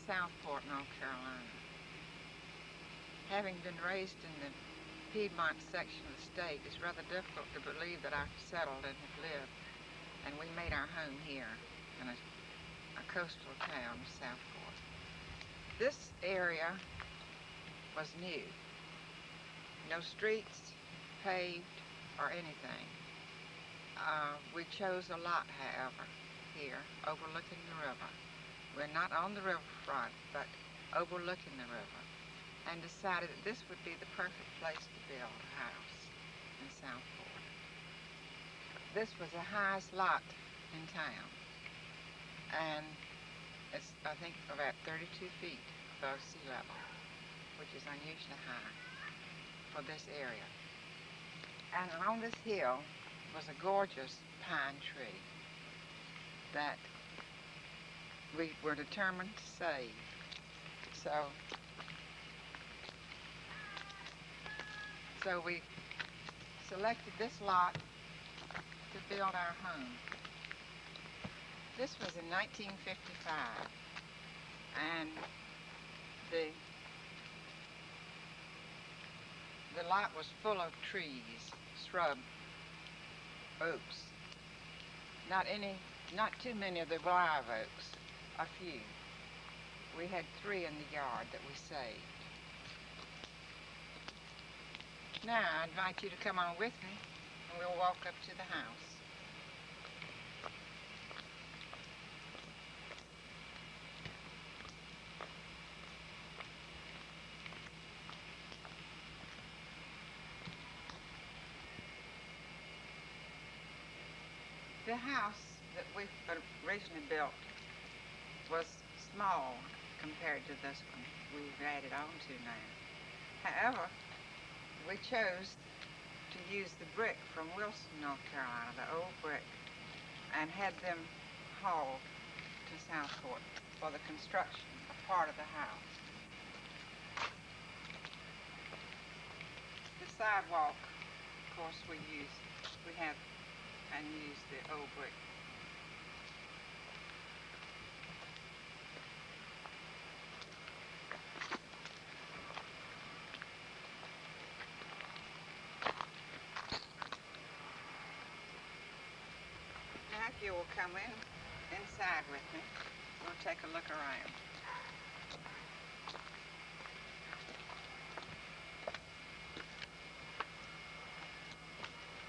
Southport, North Carolina. Having been raised in the Piedmont section of the state, it's rather difficult to believe that I've settled and have lived, and we made our home here in a coastal town, Southport. This area was new. No streets, paved, or anything. We chose a lot, however, here, overlooking the river. We're not on the riverfront, but overlooking the river, and decided that this would be the perfect place to build a house in Southport. This was the highest lot in town, and it's, I think, about 32 feet above sea level, which is unusually high for this area. And on this hill was a gorgeous pine tree that we were determined to save. So we selected this lot to build our home. This was in 1955, and the lot was full of trees, shrub, oaks. Not too many of the live oaks, a few. We had 3 in the yard that we saved. Now I invite you to come on with me, and we'll walk up to the house. The house that we originally built was small compared to this one we've added on to now. However, we chose to use the brick from Wilson, North Carolina, the old brick, and had them hauled to Southport for the construction of part of the house. The sidewalk, of course, we use the old brick. Now if you will come inside with me, we'll take a look around.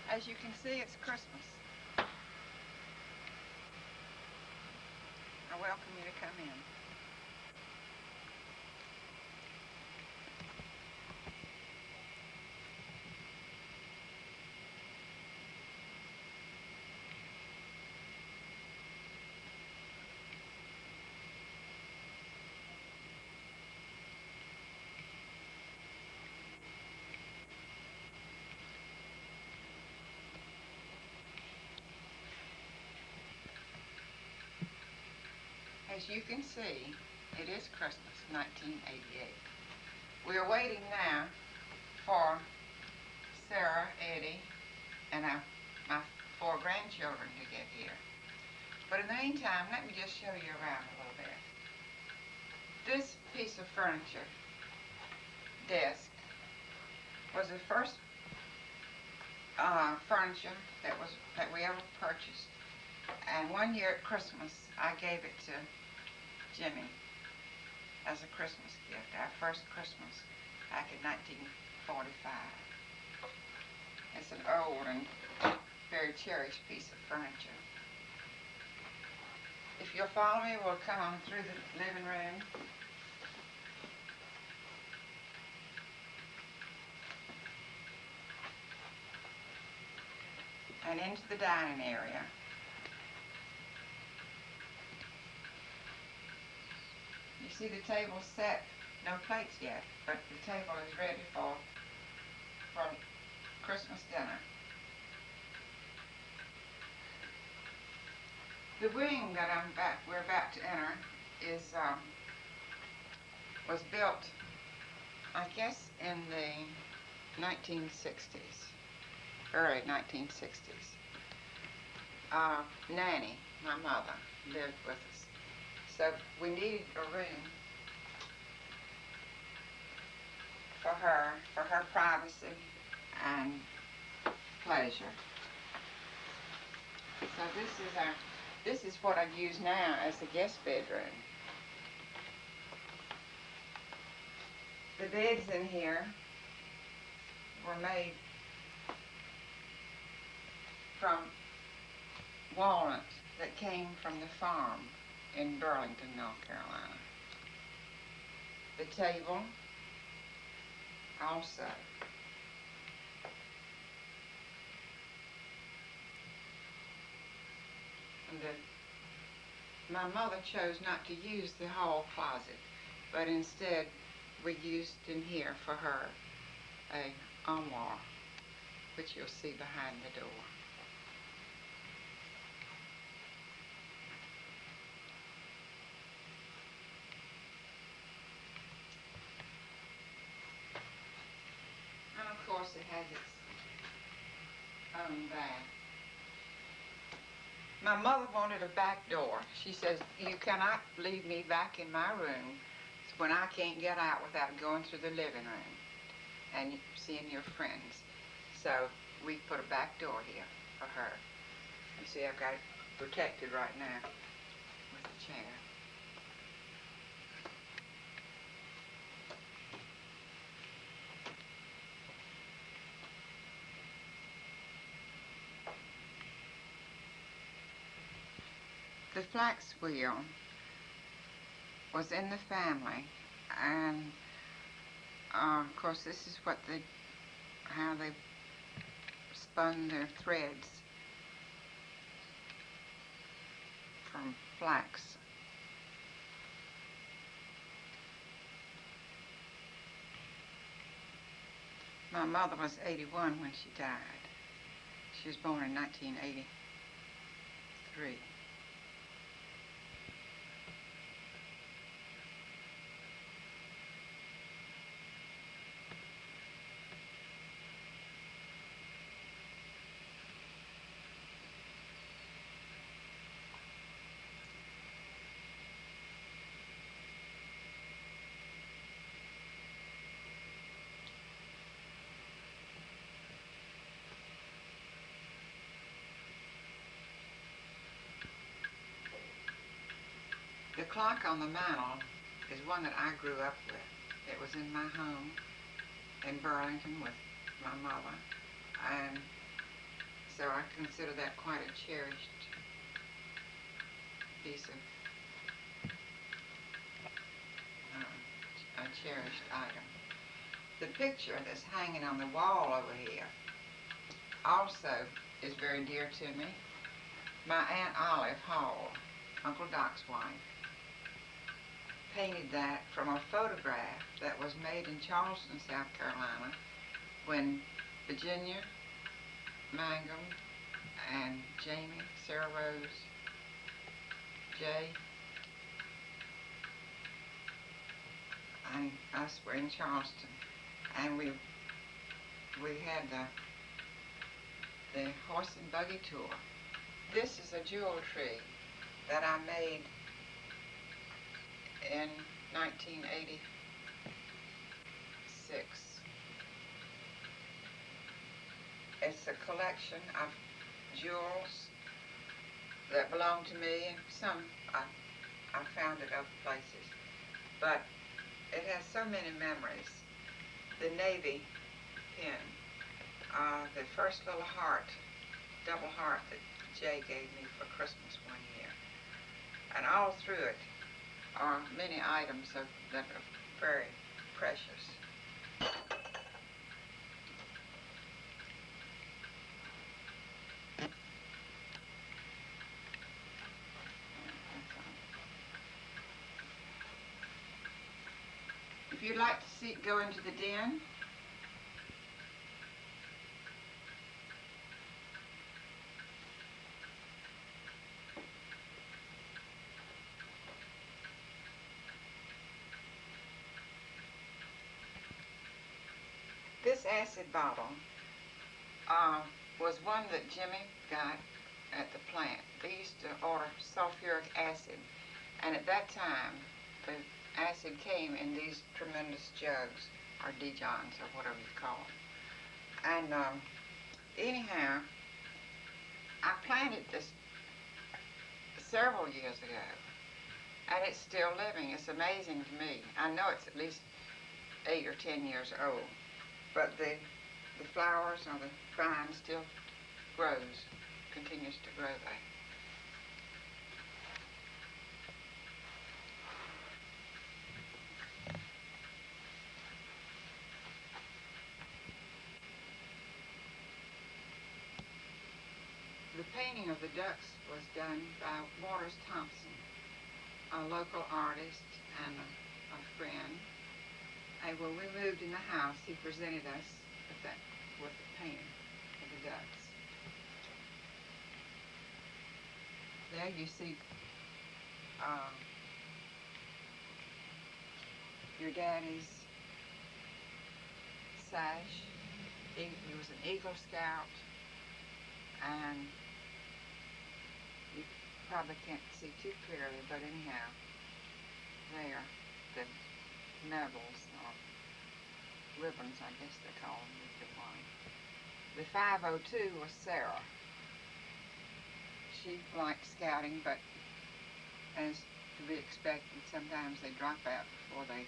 As you can see, it's Christmas. I welcome you to come in. As you can see, it is Christmas, 1988. We are waiting now for Sarah, Eddie, and my 4 grandchildren to get here. But in the meantime, let me just show you around a little bit. This piece of furniture, desk, was the first furniture that we ever purchased. And one year at Christmas, I gave it to Jimmy as a Christmas gift, our first Christmas back in 1945. It's an old and very cherished piece of furniture. If you'll follow me, we'll come on through the living room. And into the dining area. You see the table set, no plates yet, but the table is ready for Christmas dinner. The wing that we're about to enter was built, I guess, in the 1960s, early 1960s. Nanny, my mother, lived with us. So we needed a room for her privacy and pleasure. So this is what I use now as the guest bedroom. The beds in here were made from walnuts that came from the farm in Burlington, North Carolina. The table also. And my mother chose not to use the hall closet, but instead we used in here for her a armoire, which you'll see behind the door. And of course it has its own bath. My mother wanted a back door. She says, you cannot leave me back in my room when I can't get out without going through the living room and seeing your friends. So we put a back door here for her. You see, I've got it protected right now with the chair. The flax wheel was in the family, and of course this is what how they spun their threads from flax. My mother was 81 when she died. She was born in 1983. The clock on the mantel is one that I grew up with. It was in my home in Burlington with my mother, and so I consider that quite a cherished piece of, a cherished item. The picture that's hanging on the wall over here also is very dear to me. My Aunt Olive Hall, Uncle Doc's wife, painted that from a photograph that was made in Charleston, South Carolina, when Virginia, Mangum, and Jamie, Sarah Rose, Jay, and us were in Charleston, and we had the horse and buggy tour. This is a jewel tree that I made in 1986. It's a collection of jewels that belong to me, and some I found at other places. But it has so many memories. The Navy pin, the first little heart, double heart that Jay gave me for Christmas one year. And all through it are many items that are very precious. If you'd like to go into the den, this acid bottle was one that Jimmy got at the plant. They used to order sulfuric acid, and at that time the acid came in these tremendous jugs. or Dijons, or whatever you call it. And anyhow, I planted this several years ago, and it's still living. It's amazing to me. I know it's at least 8 or 10 years old, but the flowers or the vine still grows, continues to grow there. The painting of the ducks was done by Waters Thompson, a local artist and a friend. And when we moved in the house, he presented us with the painting of the ducks. There you see your daddy's sash. He was an Eagle Scout, and you probably can't see too clearly, but anyhow, there, the medals, or ribbons, I guess they call them, if they want. The 502 was Sarah. She liked scouting, but as to be expected, sometimes they drop out before they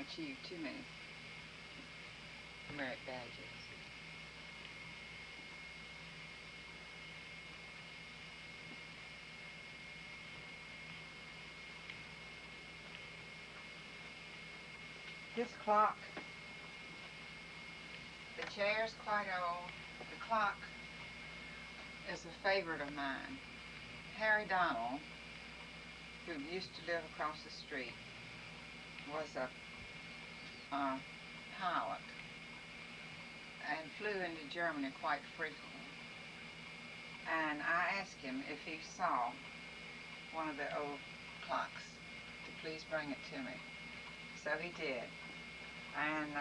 achieve too many merit badges. This clock, the chair's quite old. The clock is a favorite of mine. Harry Donald, who used to live across the street, was a pilot and flew into Germany quite frequently. And I asked him if he saw one of the old clocks to please bring it to me. So he did, and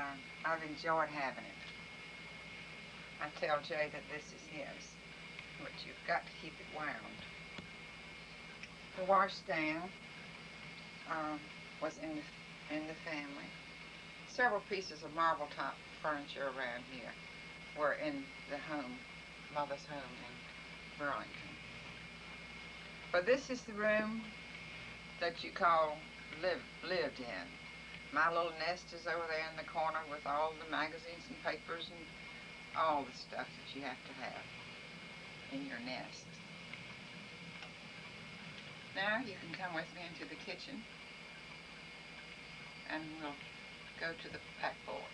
I've enjoyed having it. I tell Jay that this is his, but you've got to keep it wound. The washstand was in the family. Several pieces of marble top furniture around here were in the home, Mother's home in Burlington. But this is the room that you call lived in. My little nest is over there in the corner with all the magazines and papers and all the stuff that you have to have in your nest. Now you can come with me into the kitchen, and we'll go to the back porch.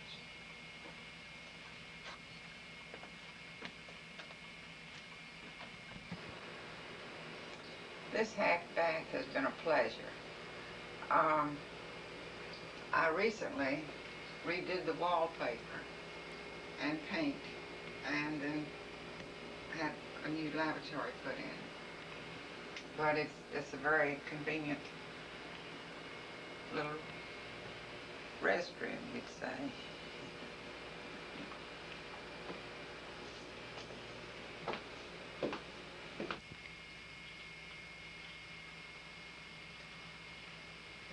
This half bath has been a pleasure. I recently redid the wallpaper and paint, and then had a new lavatory put in. But it's a very convenient little restroom, you'd say.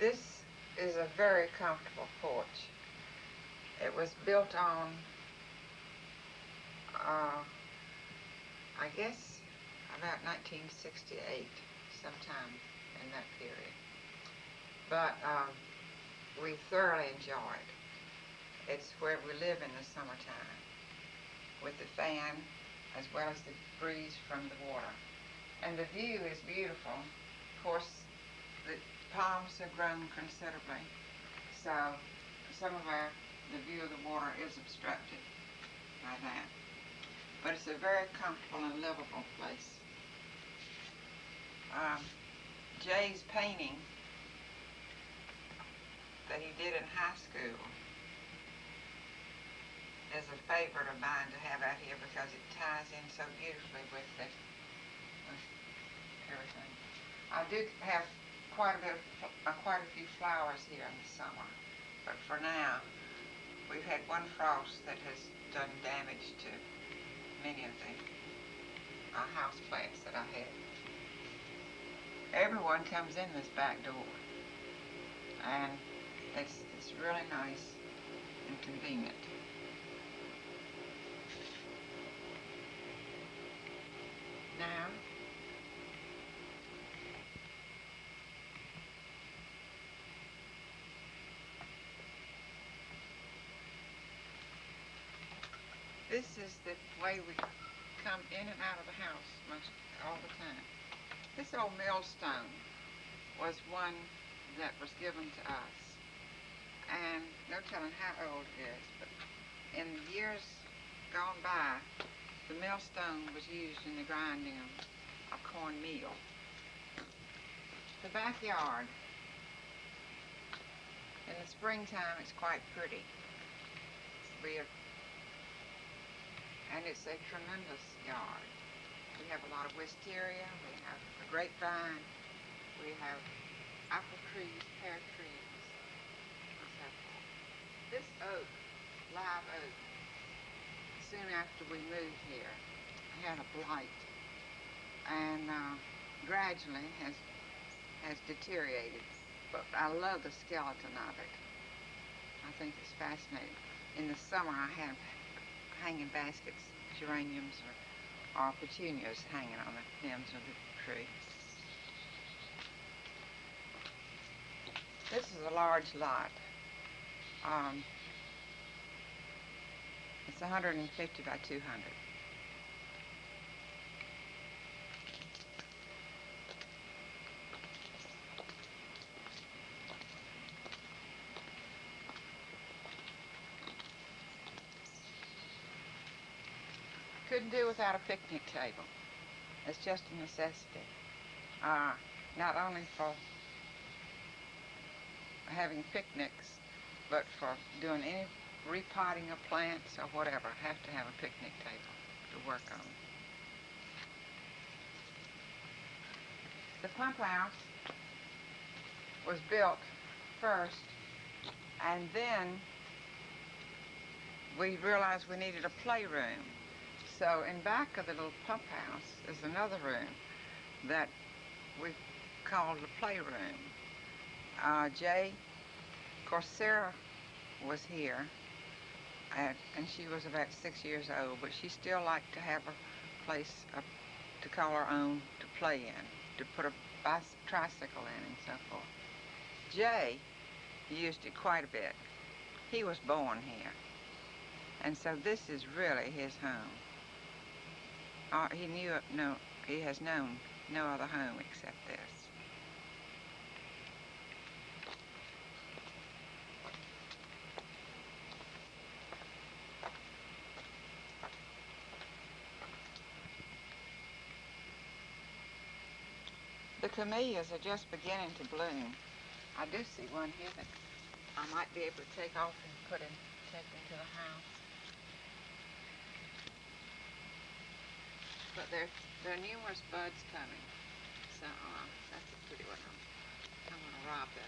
This is a very comfortable porch. It was built on, I guess, about 1968, sometime in that period. But we thoroughly enjoy it. It's where we live in the summertime, with the fan as well as the breeze from the water. And the view is beautiful. Of course, the palms have grown considerably, so the view of the water is obstructed by that. But it's a very comfortable and livable place. Jay's painting that he did in high school is a favorite of mine to have out here because it ties in so beautifully with everything. I do have quite a few flowers here in the summer, but for now we've had one frost that has done damage to many of the house plants that I had. Everyone comes in this back door, and it's really nice and convenient. Now, this is the way we come in and out of the house most all the time. This old millstone was one that was given to us, and no telling how old it is, but in years gone by, the millstone was used in the grinding of cornmeal. The backyard, in the springtime, it's quite pretty. And it's a tremendous yard. We have a lot of wisteria, we have a grapevine, we have apple trees, pear trees, and so forth. This oak, live oak, soon after we moved here, had a blight, and gradually has deteriorated. But I love the skeleton of it. I think it's fascinating. In the summer, I have hanging baskets, geraniums or petunias hanging on the limbs of the tree. This is a large lot. It's 150 by 200. Couldn't do without a picnic table. It's just a necessity. Not only for having picnics, but for doing any repotting of plants or whatever. Have to have a picnic table to work on. The pump house was built first, and then we realized we needed a playroom. So in back of the little pump house is another room that we called the playroom. Of course, Sarah was here, and she was about 6 years old, but she still liked to have a place to call her own to play in, to put a tricycle in and so forth. Jay used it quite a bit. He was born here, and so this is really his home. He has known no other home except this. The camellias are just beginning to bloom. I do see one here that I might be able to take off and take into the house. But there are numerous buds coming. So that's a pretty one. I'm going to rob that.